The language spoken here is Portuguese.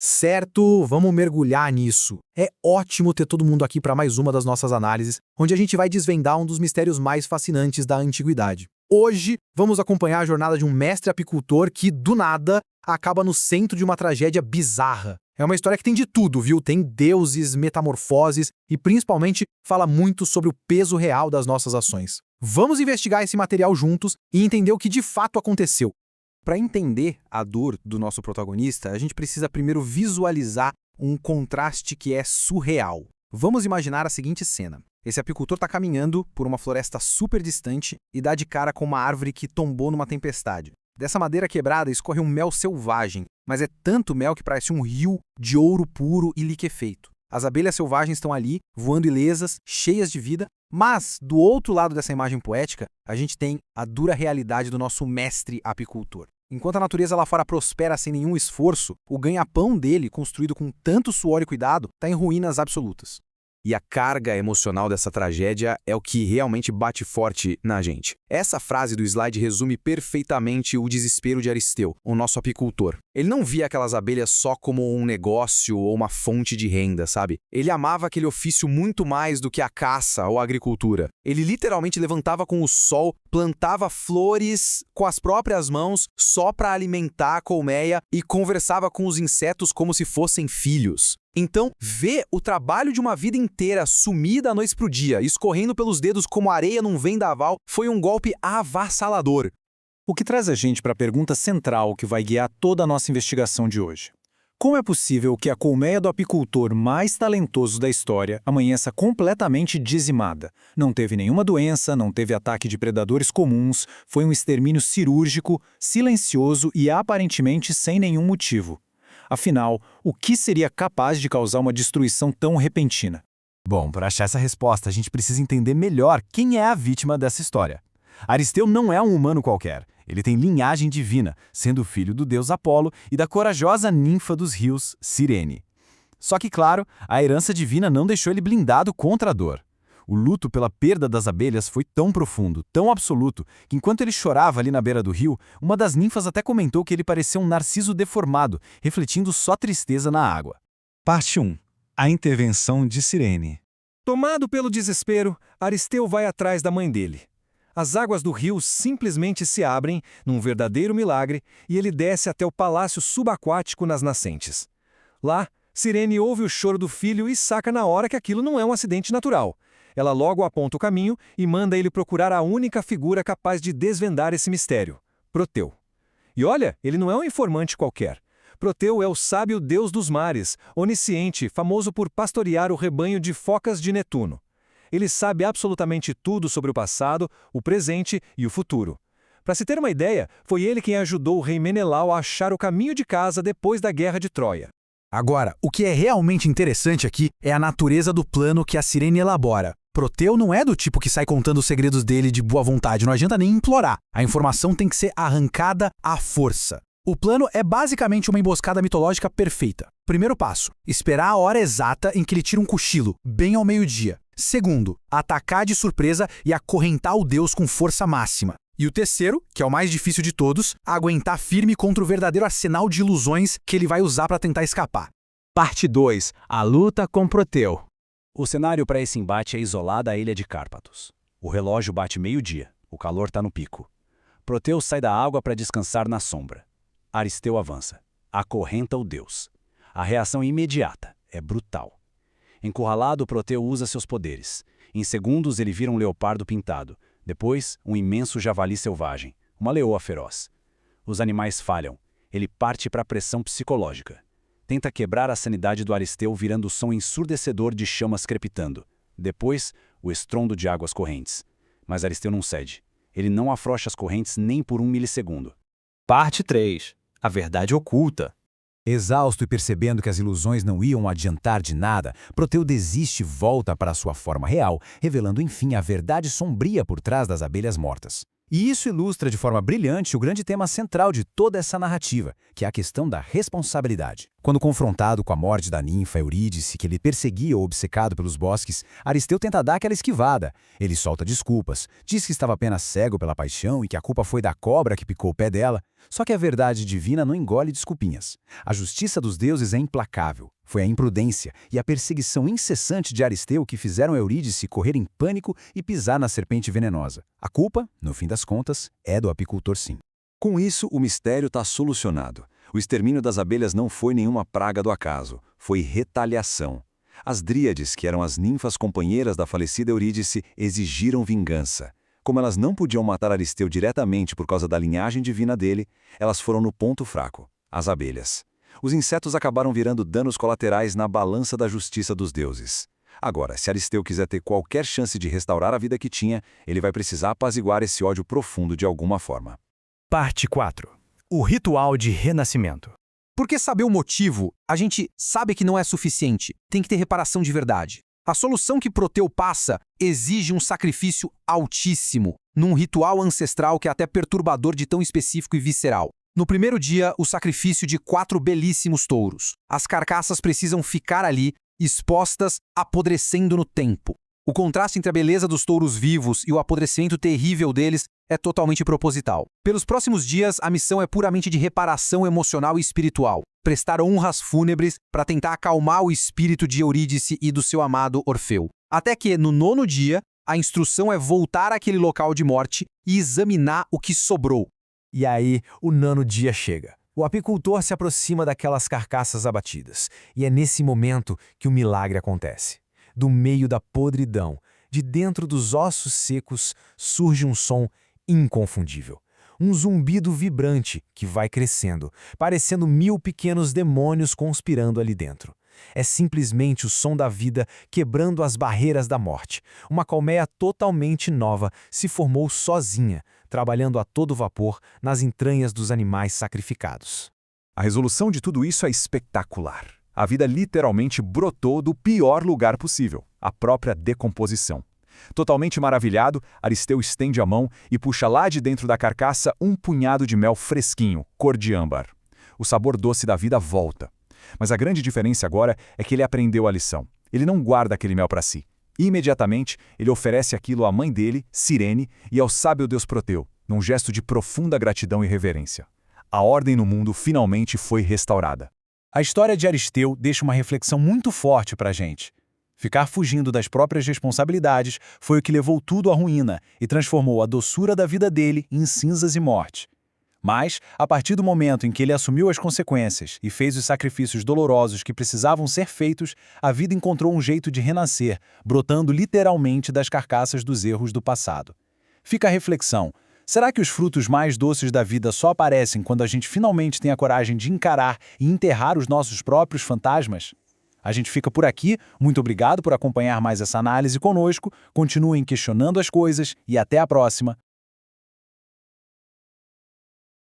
Certo, vamos mergulhar nisso. É ótimo ter todo mundo aqui para mais uma das nossas análises, onde a gente vai desvendar um dos mistérios mais fascinantes da antiguidade. Hoje, vamos acompanhar a jornada de um mestre apicultor que, do nada, acaba no centro de uma tragédia bizarra. É uma história que tem de tudo, viu? Tem deuses, metamorfoses e, principalmente, fala muito sobre o peso real das nossas ações. Vamos investigar esse material juntos e entender o que de fato aconteceu. Para entender a dor do nosso protagonista, a gente precisa primeiro visualizar um contraste que é surreal. Vamos imaginar a seguinte cena. Esse apicultor está caminhando por uma floresta super distante e dá de cara com uma árvore que tombou numa tempestade. Dessa madeira quebrada escorre um mel selvagem, mas é tanto mel que parece um rio de ouro puro e liquefeito. As abelhas selvagens estão ali, voando ilesas, cheias de vida, mas, do outro lado dessa imagem poética, a gente tem a dura realidade do nosso mestre apicultor. Enquanto a natureza lá fora prospera sem nenhum esforço, o ganha-pão dele, construído com tanto suor e cuidado, está em ruínas absolutas. E a carga emocional dessa tragédia é o que realmente bate forte na gente. Essa frase do slide resume perfeitamente o desespero de Aristeu, o nosso apicultor. Ele não via aquelas abelhas só como um negócio ou uma fonte de renda, sabe? Ele amava aquele ofício muito mais do que a caça ou a agricultura. Ele literalmente levantava com o sol, plantava flores com as próprias mãos só para alimentar a colmeia e conversava com os insetos como se fossem filhos. Então, ver o trabalho de uma vida inteira sumir da noite pro dia, escorrendo pelos dedos como areia num vendaval, foi um golpe avassalador. O que traz a gente para a pergunta central que vai guiar toda a nossa investigação de hoje. Como é possível que a colmeia do apicultor mais talentoso da história amanheça completamente dizimada? Não teve nenhuma doença, não teve ataque de predadores comuns, foi um extermínio cirúrgico, silencioso e aparentemente sem nenhum motivo. Afinal, o que seria capaz de causar uma destruição tão repentina? Bom, para achar essa resposta, a gente precisa entender melhor quem é a vítima dessa história. Aristeu não é um humano qualquer. Ele tem linhagem divina, sendo filho do deus Apolo e da corajosa ninfa dos rios, Cirene. Só que, claro, a herança divina não deixou ele blindado contra a dor. O luto pela perda das abelhas foi tão profundo, tão absoluto, que enquanto ele chorava ali na beira do rio, uma das ninfas até comentou que ele parecia um narciso deformado, refletindo só tristeza na água. Parte 1. A intervenção de Cirene. Tomado pelo desespero, Aristeu vai atrás da mãe dele. As águas do rio simplesmente se abrem, num verdadeiro milagre, e ele desce até o palácio subaquático nas nascentes. Lá, Cirene ouve o choro do filho e saca na hora que aquilo não é um acidente natural. Ela logo aponta o caminho e manda ele procurar a única figura capaz de desvendar esse mistério, Proteu. E olha, ele não é um informante qualquer. Proteu é o sábio deus dos mares, onisciente, famoso por pastorear o rebanho de focas de Netuno. Ele sabe absolutamente tudo sobre o passado, o presente e o futuro. Para se ter uma ideia, foi ele quem ajudou o rei Menelau a achar o caminho de casa depois da Guerra de Troia. Agora, o que é realmente interessante aqui é a natureza do plano que a Cirene elabora. Proteu não é do tipo que sai contando os segredos dele de boa vontade, não adianta nem implorar. A informação tem que ser arrancada à força. O plano é basicamente uma emboscada mitológica perfeita. Primeiro passo, esperar a hora exata em que ele tira um cochilo, bem ao meio-dia. Segundo, atacar de surpresa e acorrentar o deus com força máxima. E o terceiro, que é o mais difícil de todos, aguentar firme contra o verdadeiro arsenal de ilusões que ele vai usar para tentar escapar. Parte 2. A luta com Proteu. O cenário para esse embate é isolada a ilha de Cárpatos. O relógio bate meio-dia, o calor está no pico. Proteu sai da água para descansar na sombra. Aristeu avança, acorrenta o deus. A reação é imediata, é brutal. Encurralado, Proteu usa seus poderes. Em segundos ele vira um leopardo pintado, depois um imenso javali selvagem, uma leoa feroz. Os animais falham, ele parte para a pressão psicológica. Tenta quebrar a sanidade do Aristeu virando o som ensurdecedor de chamas crepitando. Depois, o estrondo de águas correntes. Mas Aristeu não cede. Ele não afrouxa as correntes nem por 1 milissegundo. Parte 3. A verdade oculta. Exausto e percebendo que as ilusões não iam adiantar de nada, Proteu desiste e volta para sua forma real, revelando enfim a verdade sombria por trás das abelhas mortas. E isso ilustra de forma brilhante o grande tema central de toda essa narrativa, que é a questão da responsabilidade. Quando confrontado com a morte da ninfa Eurídice, que ele perseguia ou obcecado pelos bosques, Aristeu tenta dar aquela esquivada. Ele solta desculpas, diz que estava apenas cego pela paixão e que a culpa foi da cobra que picou o pé dela. Só que a verdade divina não engole desculpinhas. A justiça dos deuses é implacável. Foi a imprudência e a perseguição incessante de Aristeu que fizeram Eurídice correr em pânico e pisar na serpente venenosa. A culpa, no fim das contas, é do apicultor sim. Com isso, o mistério está solucionado. O extermínio das abelhas não foi nenhuma praga do acaso, foi retaliação. As dríades, que eram as ninfas companheiras da falecida Eurídice, exigiram vingança. Como elas não podiam matar Aristeu diretamente por causa da linhagem divina dele, elas foram no ponto fraco, as abelhas. Os insetos acabaram virando danos colaterais na balança da justiça dos deuses. Agora, se Aristeu quiser ter qualquer chance de restaurar a vida que tinha, ele vai precisar apaziguar esse ódio profundo de alguma forma. Parte 4. O ritual de renascimento. Porque saber o motivo, a gente sabe que não é suficiente, tem que ter reparação de verdade. A solução que Proteu passa exige um sacrifício altíssimo, num ritual ancestral que é até perturbador de tão específico e visceral. No primeiro dia, o sacrifício de 4 belíssimos touros. As carcaças precisam ficar ali, expostas, apodrecendo no tempo. O contraste entre a beleza dos touros vivos e o apodrecimento terrível deles é totalmente proposital. Pelos próximos dias, a missão é puramente de reparação emocional e espiritual. Prestar honras fúnebres para tentar acalmar o espírito de Eurídice e do seu amado Orfeu. Até que, no 9º dia, a instrução é voltar àquele local de morte e examinar o que sobrou. E aí, o 9º dia chega. O apicultor se aproxima daquelas carcaças abatidas, e é nesse momento que o milagre acontece. Do meio da podridão, de dentro dos ossos secos, surge um som inconfundível. Um zumbido vibrante que vai crescendo, parecendo 1000 pequenos demônios conspirando ali dentro. É simplesmente o som da vida quebrando as barreiras da morte. Uma colmeia totalmente nova se formou sozinha, trabalhando a todo vapor nas entranhas dos animais sacrificados. A resolução de tudo isso é espetacular. A vida literalmente brotou do pior lugar possível, a própria decomposição. Totalmente maravilhado, Aristeu estende a mão e puxa lá de dentro da carcaça um punhado de mel fresquinho, cor de âmbar. O sabor doce da vida volta. Mas a grande diferença agora é que ele aprendeu a lição. Ele não guarda aquele mel para si. Imediatamente, ele oferece aquilo à mãe dele, Cirene, e ao sábio deus Proteu, num gesto de profunda gratidão e reverência. A ordem no mundo finalmente foi restaurada. A história de Aristeu deixa uma reflexão muito forte para a gente. Ficar fugindo das próprias responsabilidades foi o que levou tudo à ruína e transformou a doçura da vida dele em cinzas e morte. Mas, a partir do momento em que ele assumiu as consequências e fez os sacrifícios dolorosos que precisavam ser feitos, a vida encontrou um jeito de renascer, brotando literalmente das carcaças dos erros do passado. Fica a reflexão: será que os frutos mais doces da vida só aparecem quando a gente finalmente tem a coragem de encarar e enterrar os nossos próprios fantasmas? A gente fica por aqui, muito obrigado por acompanhar mais essa análise conosco, continuem questionando as coisas e até a próxima.